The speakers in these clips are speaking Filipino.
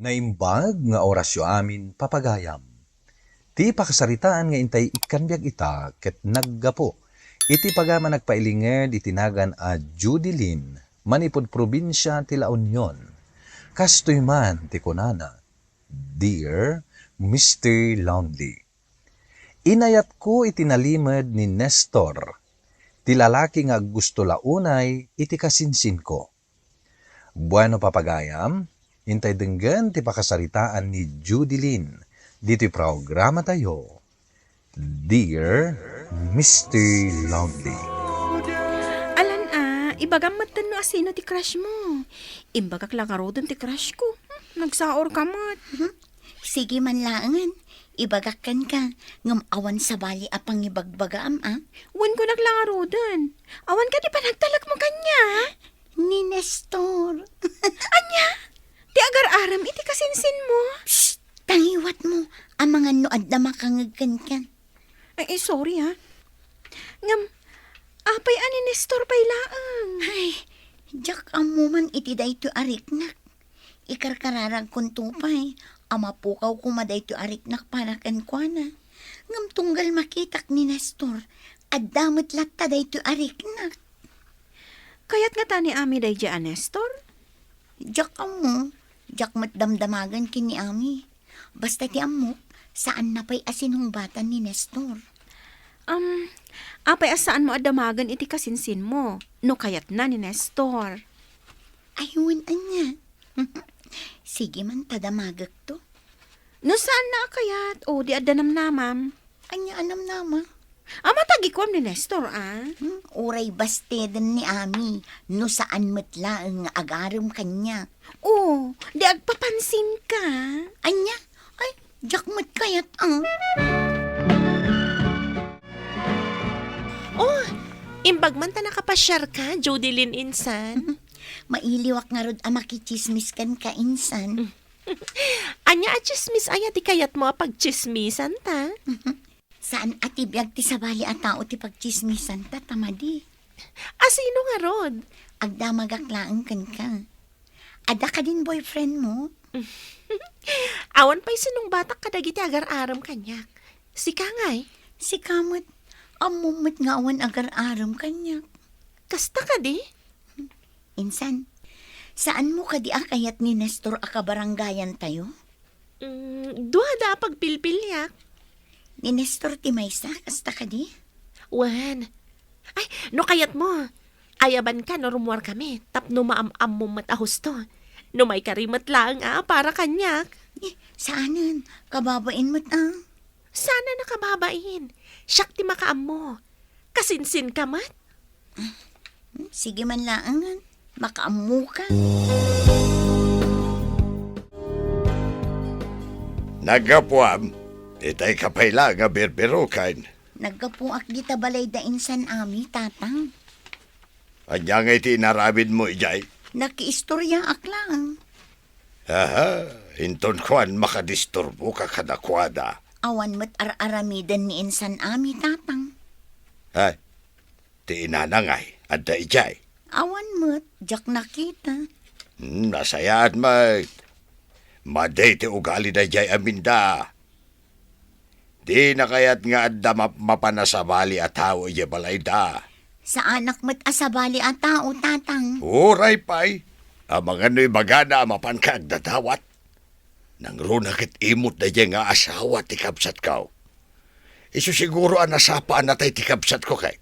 Naimbag nga orasyo amin papagayam. Ti pakasaritaan nga intay ikanbyag ita ket naggapo. Iti pagama nagpailinged itinagan a Judilyn, manipod probinsya ti La Union. Kastoy man ti kunana, Dear Mr. Longley. Inayat ko itinalimed ni Nestor, ti lalaki nga gusto launay iti kasinsin ko. Bueno papagayam, intay denggan ti pakasaritaan ni Judilyn. Dito'y programa tayo, Dear Mr. Longley. Alan ibagamat no asino ti crush mo. Imbagak lang arodon ti crush ko. Nagsaor ka mat. Sige man laangan, ibagakan ka, ngam awan sa bali apang ibagbagaam Wan ko naglang arodon. Awan ka di pa nagtalag mo kanya. Ni Nestor. Anya, ti agar-aram iti kasinsin mo. Psst! Tangiwat mo, ang mga noad na makangagkan ka. Ay, sorry Ngam, apay ani Nestor pay laang. Ay, jak amo man iti dayto ariknak. Ikarkararag kong tupay, ama pukaw kumaday to ariknak para kankwana. Ngam tunggal makitak ni Nestor, at damot latta dayto ariknak. Kayat nga tani ami day di Nestor? Jak amo, jak mat damdamagan kini ami. Basta ti amok, saan na pa'y asinungbatan ni Nestor? Apay asaan mo adamagan iti kasinsin mo. No kayat na ni Nestor. Ayun, anya. Sige man, tadamagak to. No saan na kayat? O di adanam namam. Anya, anam nama. Matagi ko ni Nestor Uray basteden ni Ami, no saan matla ang agaram kanya. Oh, di agpapansin ka. Anya, ay, jakmat kayat Oh, imbag man ta nakapasyar ka, Jodilyn insan. Mailiwak nga rod makichismis kan ka insan. Anya at chismis aya ti kayat mo pagchismisan ta. Saan atibiyag ti sabali at tao ti pagchismisan ta, tamadi. Asino nga rod? Agdamagaklaan kan ka. Ada ka din boyfriend mo? Awan pa'y sinong batak kadagiti agar-aram kanyak. Si Kangay, Si Kamot, amumot nga awan agar-aram kanya. kasta ka di? Insan, saan mo ka di akayat ni Nestor akabaranggayan tayo? Duha da pagpilpilyak. Ni Nestor ti maysa, kasta ka di? Wan. Ay, no kayat mo. Ayaban ka no rumuar kami. Tapno maam-am mo matahusto. No may karimat lang para kanyak. Saanan, kababain mo't Sana nakababain. Siyak ti makaam mo. Kasinsin ka mat. Sige man laangan, makaamu ka. Nagapuam, itay kapayla nga berberokan. Nagkapuak kita balay da insan ami, tatang. Anya nga iti narabid mo ijay. Nakiistorya aklang. Aha, inton kuan makadisturbo ka kadakwada. Awan mo't ar-aramidan ni insan ami, tatang. Ay, ti inanangay, adda ijay. Awan mo't, jak nakita. Nasayaan mag. Maday ti ugali na ijay aminda. Di na kayat nga adda mapanasabali at tao ijay balay da. Sa anak mo't asabali at tao, tatang. Uray pay, ang mga no'y magana mapan ka agdadawat. Nang runakit imot na dyan nga asawa ti kabsat ka. Isu siguro ang nasapaan na tayo ti kabsat ko kay.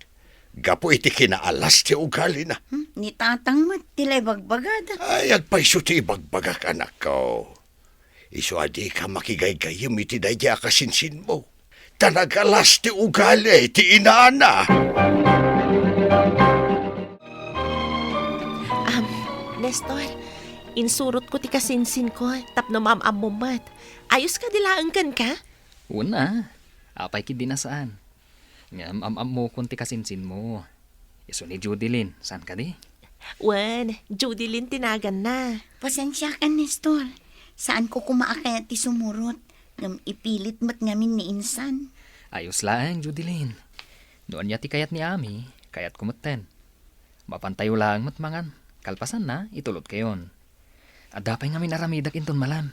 Gapo iti kinaalas ti ugali na. Ni tatang mo't tilay bagbagada. Ay, agpaiso ti bagbagak anak ko. Isu adi ka makigaygayim iti daya kasinsin mo. Tanagalas ti ugali ti inaana. Nestor, insurot ko ti kasinsin ko. Tapno maam-am mo mat. Ayos ka dilaang kan ka? Una, apay ki dinasaan. Nga am mo kunti kasinsin mo. Iso ni Judilyn, saan ka di? Wan, Jodilyn tinagan na. Pasensya ka, Nestor. Saan ko kumaakayat ti sumurot? Ngam ipilit mo't ngamin ni insan. Ayos lang, Judilyn. Doon niya ti kayat ni Ami, kayat kumutten. Mapantayo lang mat mangan. Kalpasan na, itulot kayon. At dapay nga minaramidak inton malam.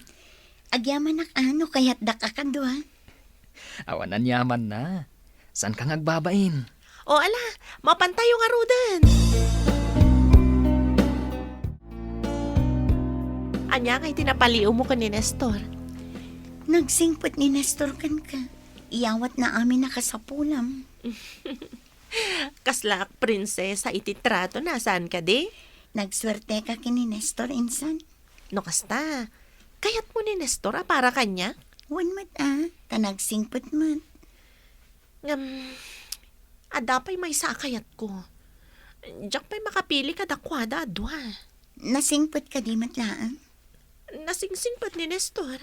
Agyaman nak ano kaya't dakakadwa. Awanan yaman na. San ka ngagbabain? O ala, mapantayo nga rudan. Anya kay tinapaliw mo ka ni Nestor. Nagsingpot ni Nestor kan ka. Iyawat na amin nakasapulam. Kaslak prinsesa ititrato na saan ka di? Nagswerte ka kini Nestor insan. No kasta, kayat mo ni Nestor para kanya? Wan mat tanagsingpot mat. Adapay may sakayat ko. Diyak pa'y makapili ka dakwada adwa. Nasingpot ka di mat laan. Nasingsingpat ni Nestor.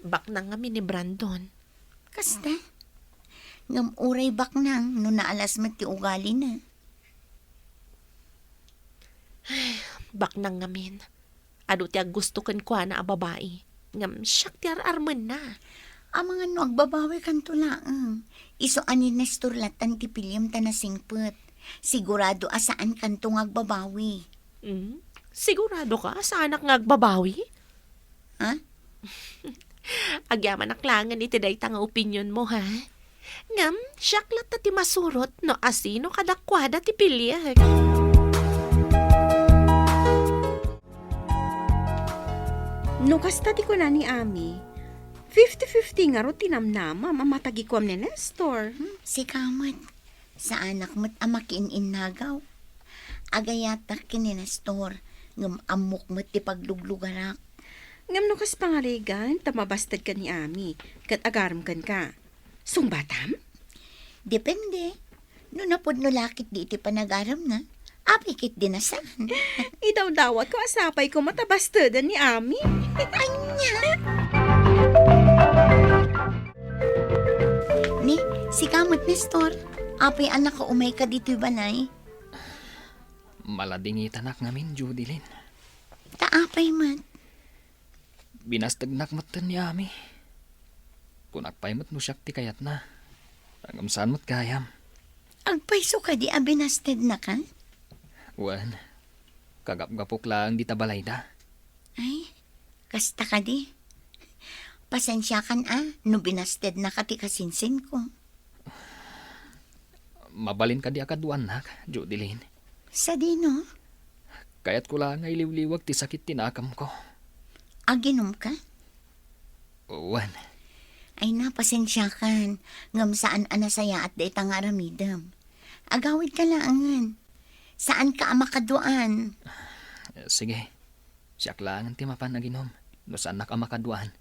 Bak na nga ni Brandon. Kasta. Ngam uray bak nang no naalas mat ti ugali na. Bak nang ngamin. Ado ti gusto kan kwa na a babae. Siyak ti arman na. Ang mga no agbabawi kan tulaang. Iso ani Nestor latan ti pilyam ta nasingpot. Sigurado asaan kan to agbabawi. Sigurado ka sa anak nga agbabawi? Ha? Agyaman aklangan iti dayta nga opinyon mo, ha? Siyaklat na ti masurot no asino kadakwada ti pilyag. No kasta ti ko na ni Ami, 50-50 nga ro tinamnama mamatagikwam ni Nestor. Si Kamat. Sa anak mo't amakin innagaw. Agayatak kini Nestor. Ngam amok mo't ti pagluglugarak. Ngam no kas pangarigan, tamabastad ka ni Ami, kat agaram kan ka. Sungbatam? Depende. No napod no lakit di iti panagaram na. Apikit din na saan. Idaw-dawat ko asapay ko matabastadan ni Ami. Anya! Ni, si Kamot Nestor. Apay anak ko umay ka dito banay. Maladingit anak ngamin, Judilyn. Taapay man. Binastagnak matan ni Ami. Kunakpay mat no siyak ti kayat na. Angamsaan mat kayam. Agpayso ka di abinasted na ka? Wan, kagap-gapok lang di tabalay da. Ay, kasta ka di. Pasensya kan no binasted na ka ti kasinsin ko. Mabalin ka di akaduan nak, Judilyn. Sa dino, Kayat ko lang ay liwliwag ti sakit tinakam ko. aginom ka? Wan, Ay na, pasensya kan. Ngam saan anasaya at day nga aramidam. Agawid ka laangan. Saan ka amakaduan? sige. Siyak lang ti mapan naginom. No saan na ka makaduan.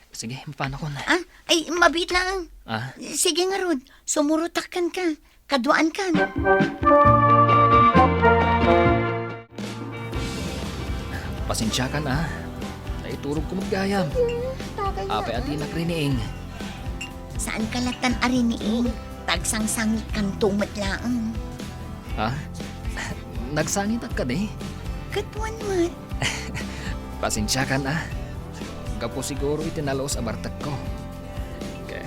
Sige, mapan ako na. Ay, mabit lang. Sige nga Rod, sumurutakkan ka. Kaduan ka. Pasensya ka na. Naiturog ko maggayam. Apay ati nakriniing. Saan ka latan ariniing? Tagsang-sangit kang tumat laang. Nagsangit ka di. Katuan mat. Pasensya ka na. Gapo siguro itinalaos abartag ko. Kaya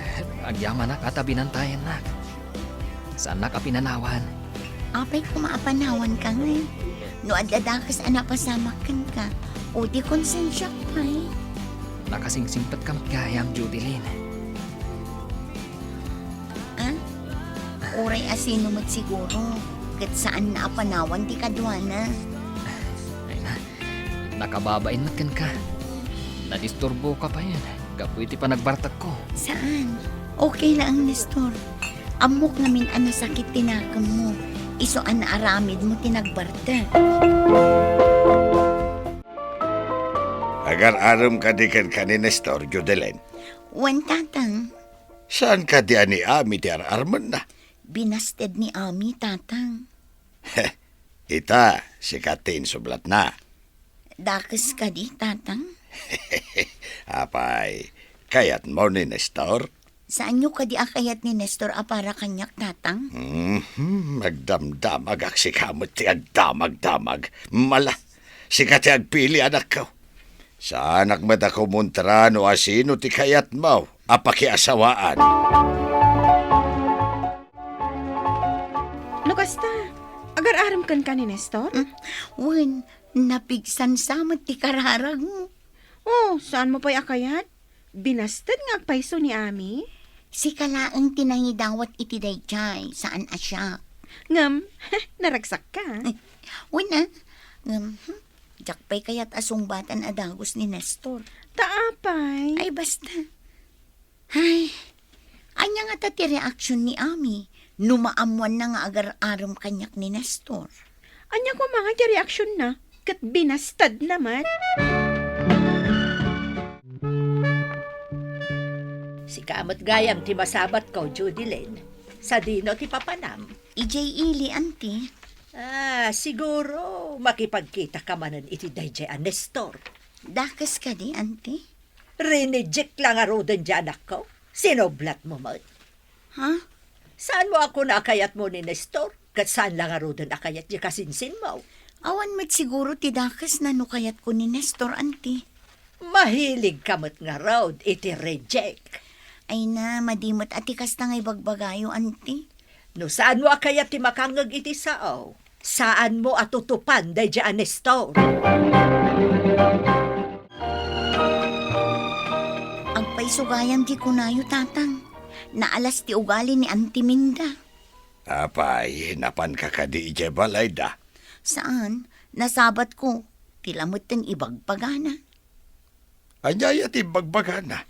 agyaman nak at abinantayan nak. Saan nak apinanawan? Apay kumaapanawan ka nga. No adadakas anapasamakan ka. O di konsensya pa eh. Nakasingsingpat ka magkayam, Judilyn. Oray asino mat siguro. Kat saan na apanawan di kadwana. Ay na, nakababain mat kan ka. Nadisturbo ka pa yan. Gapo iti pa nagbartag ko. Saan? Okay lang, Nestor. Amok namin sakit tinakam mo. Iso na aramid mo tinagbarta. Agar-aram ka di kan ni Nestor, Judilyn. Wan tatang, Saan ka di ani Ami ti ararman na? binasted ni Ami tatang. Ita, si Katin sublat na. Dakas ka di tatang? Apay, kayat mo ni Nestor? Saan nyo ka di akayat ni Nestor para kanyak tatang? Magdamdamag ak si kamot ti agdamag-damag. Mala, si ka ti agpili anak ko. Sa anak mata kumuntra no asino ti kayat mo, apakiasawaan. No kasta, agar-aram kan ka ni Nestor? Wan, napigsan samat ti kararag mo. Oh, saan mo pa'y akayat? Binastad nga agpaiso ni Ami? Si kalaang tinangidawat iti dayjay, saan asya? Ngam, naragsak ka. Wala. Jakpay kayat asungbatan adagos ni Nestor. Taapay. Ay, basta. Ay, anya nga tati reaksyon ni Ami. Numaamuan na nga agar-aram kanyak ni Nestor. Anya ko mga ti reaksyon na, kat binastad naman. Si kamot gayam ti masabat ko, Judilyn. Sa dino ti papanam. Ijay ili, auntie. Siguro makipagkita ka manan iti dayjay a Nestor. Dakas ka di, auntie? Rineject lang a rodan di anak ko. Sinoblat mo mo. Ha? Saan mo ako nakayat mo ni Nestor? Kat saan lang a rodan akayat di kasinsin mo? Awan mat siguro ti dakas na nukayat ko ni Nestor, auntie. Mahilig kamot nga road iti reject. Ay na, madimot atikas na ngay bagbagayo, auntie. No saan mo akayat ti makangag iti sao? Saan mo atutupan day di a Nestor? Agpay sugayam di kunayo, tatang. Naalas ti ugali ni Auntie Minda. Apay, napan ka kadi ije balay da. Saan? Nasabat ko. Tilamot ten ibagpagana. Anyaya ti bagbagana.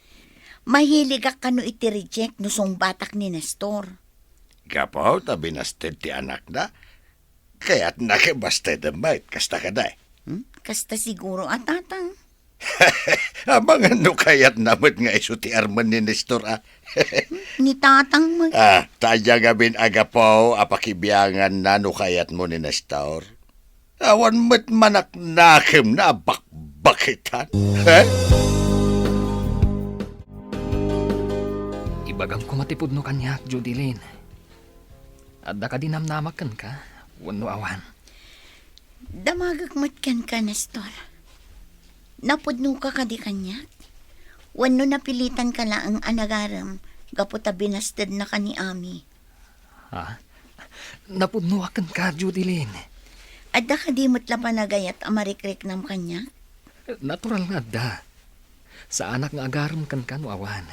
Mahilig ka kano iti reject no song batak ni Nestor. Gapaw ta binasted ti anak na. Kaya't nakibasted ang bait, kasta ka day. Kasta siguro at tatang. Abang ano kaya't namit nga iso ti arman ni Nestor Ni tatang mag... Tadya gabin agapaw apakibiyangan na no kayat mo ni Nestor. Awan mo't manak nakim na bakbakitan. Ibagam ko matipod no kanyak, Judilyn. Adda ka dinamnamakan ka, wano awan. Damagak matkan ka, Nestor. Napudno ka kadi kanyak. Wano napilitan ka la ang anagaram, gaputa binastad na ka ni Ami. Ha? Napudnuakan ka, Judilyn. Adda ka di mo't lapanagayat amarikrik nam kanya. Natural nga da. Sa anak nga agaram kan no awan.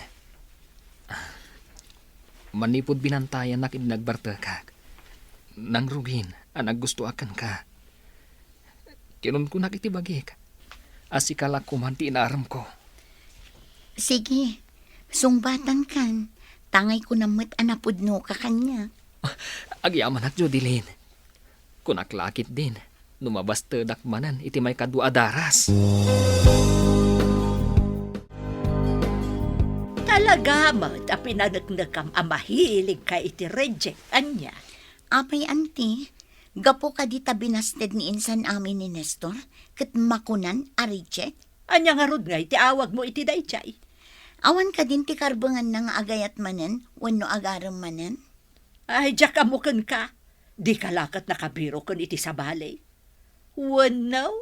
Manipod binantayan na kinagbarta ka. Nang rugin, anag gusto akan ka. Kinun ko nakitibagik. Asikala kumanti inaram ko. Sige, sungbatan kan. Tangay ko namit anapudno ka kanya. Agyaman at Judilyn. Kunaklakit din. Lumabas tedakmanan iti may kadua daras. Talaga mat a pinanagnagam a mahilig ka iti reject anya. Apay, auntie, gapo ka di binasted ni insan amin ni Nestor, kat makunan a reject. Anya nga rod nga iti awag mo iti dayjay. Awan ka din ti karbangan na nga agayat manen, wano agaram manen. Ay, diyak amukan ka. Di kalakat nakabiro kon iti sabali. Wanaw,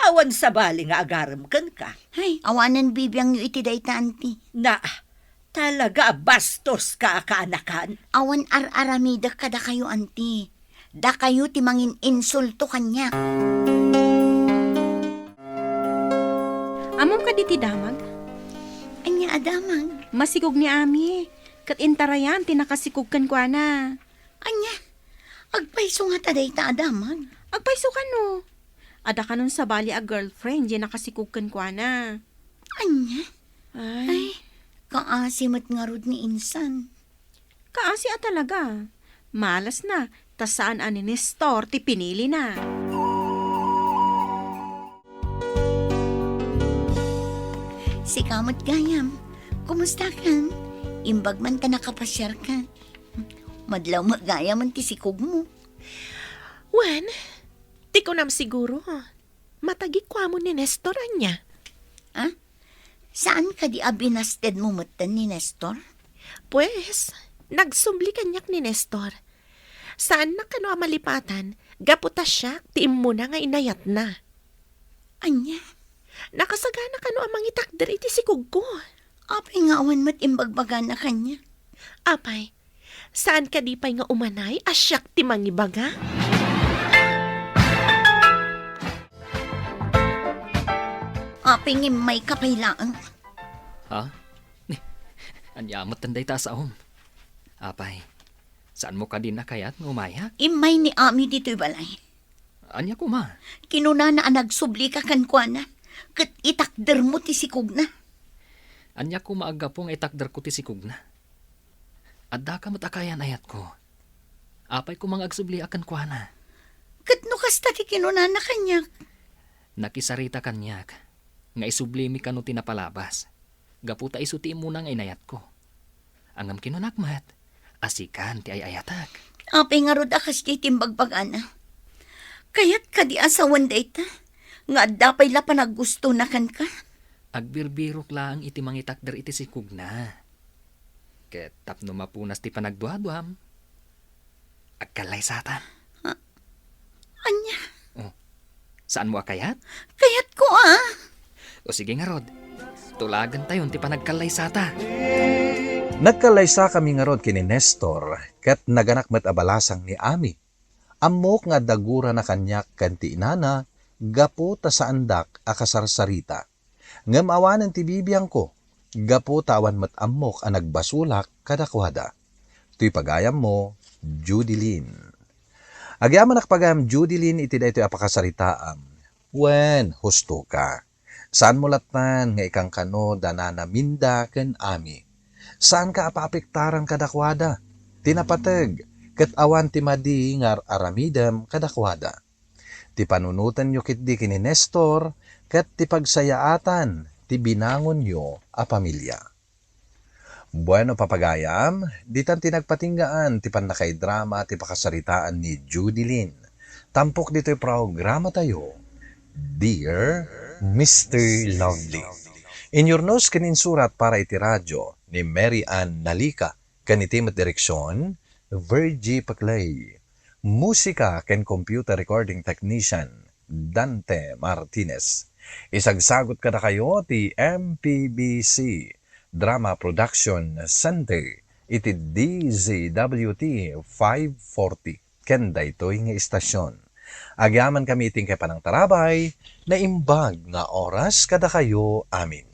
awan sabali nga agaram kan ka. Ay, awanan bibiyang yu iti dayta, auntie. Na, talaga bastos ka kaanakan. Awan ar-aramida ka da kayo, auntie. Da kayo ti mangin insulto kanya. Amom ka di ti damag? Anya adamang. Masigog ni Ami. Kat intarayan, tinakasikog kan kwa na. Anya, agpaiso nga taday ta adamang. Agpaiso ka no. Ada ka nun sa bali a girlfriend, di nakasikog kan kwa na. Anya, Ay, kaasimat nga rod ni insan. kaasi a talaga. Malas na, tas saan ani Nestor, ti pinili na. Si kamot gayam, kumusta kan? Imbag man ta nakapasyar ka. Madlaw magaya man ti sikog mo. Wen, di ko nam siguro. Matagi kwa mo ni Nestor anya. Saan ka di abinasted mo mutan ni Nestor? Pues, nagsumli kanyak ni Nestor. Saan na kano malipatan, gaputa siya, tiim mo na nga inayat na. Anya, Nakasagana kano amang itakder iti sikog ko. apay nga awan mat imbagbaga na kanya. Apay, saan ka di pa'y nga umanay, asyak ti mangibaga? aping may kapailaan. Ha? Anyamat tanday ta sa Apay, saan mo ka din na kaya't ngumaya? Imay ni Ami dito'y balay. Anya ko ma. Kinuna na nagsubli ka kankwana. Kat itakder mo ti sikog na. Anya ko maaga pong itakder ko ti sikog na. Adda ka matakayan ayat ko. Apay ko mga agsubli akan kwa na. Kat no kasta ti kinuna na kanyak. Nakisarita kanyak. Nga isubli mi kano tinapalabas. Gaputa isuti mo nang inayat ko. Angam kinunakmat. Asikan ti ay ayatak. Apay nga rod akas ti timbagbagan na. Kaya't ka di asawan dayta. Nga dapay la panaggusto na kan ka. Agbirbirok lang iti mangitakder iti sikog na. Ket tapno mapunas ti panagduadwam. Agkalay satan. Anya, Saan mo akayat? kayat ko O sige nga rod. Tulagan tayon ti panagkalay sata. Nagkalaysa kami nga rod kini Nestor, kat naganak met abalasang ni Ami. Amok nga dagura na kanyak kanti inana, gapo ta sa andak akasarsarita. Ngem awanan ti bibiyang ko, gapo tawan met amok ang nagbasulak kadakwada. Tuy pagayam mo, Judilyn. Agyaman nakpagayam Judilyn iti daytoy apakasaritaam. Wen, husto ka. Saan mo latan nga ikang kano danana minda ken Ami? Saan ka apaapektaran kadakwada? Tinapateg, ket awan ti madi ngar aramidem kadakwada. Ti panunutan nyo kit di kini Nestor, ket ti pagsayaatan, ti binangon nyo a pamilya. Bueno papagayam, ditan tinagpatinggaan ti panakay drama ti pakasaritaan ni Judilyn. Tampok dito'y programa tayo, Dear Mr. Lovely. Inyornos kanin surat para iti radyo ni Mary Ann Nalika, kanitimat direksyon, Virgie Paclay. Musika ken computer recording technician, Dante Martinez. Isagsagot kada kayo ti MPBC Drama Production Center, iti DZWT 540, ken daytoy nga istasyon. Agyaman kami iting kay panang tarabay, na imbag nga oras kada kayo amin.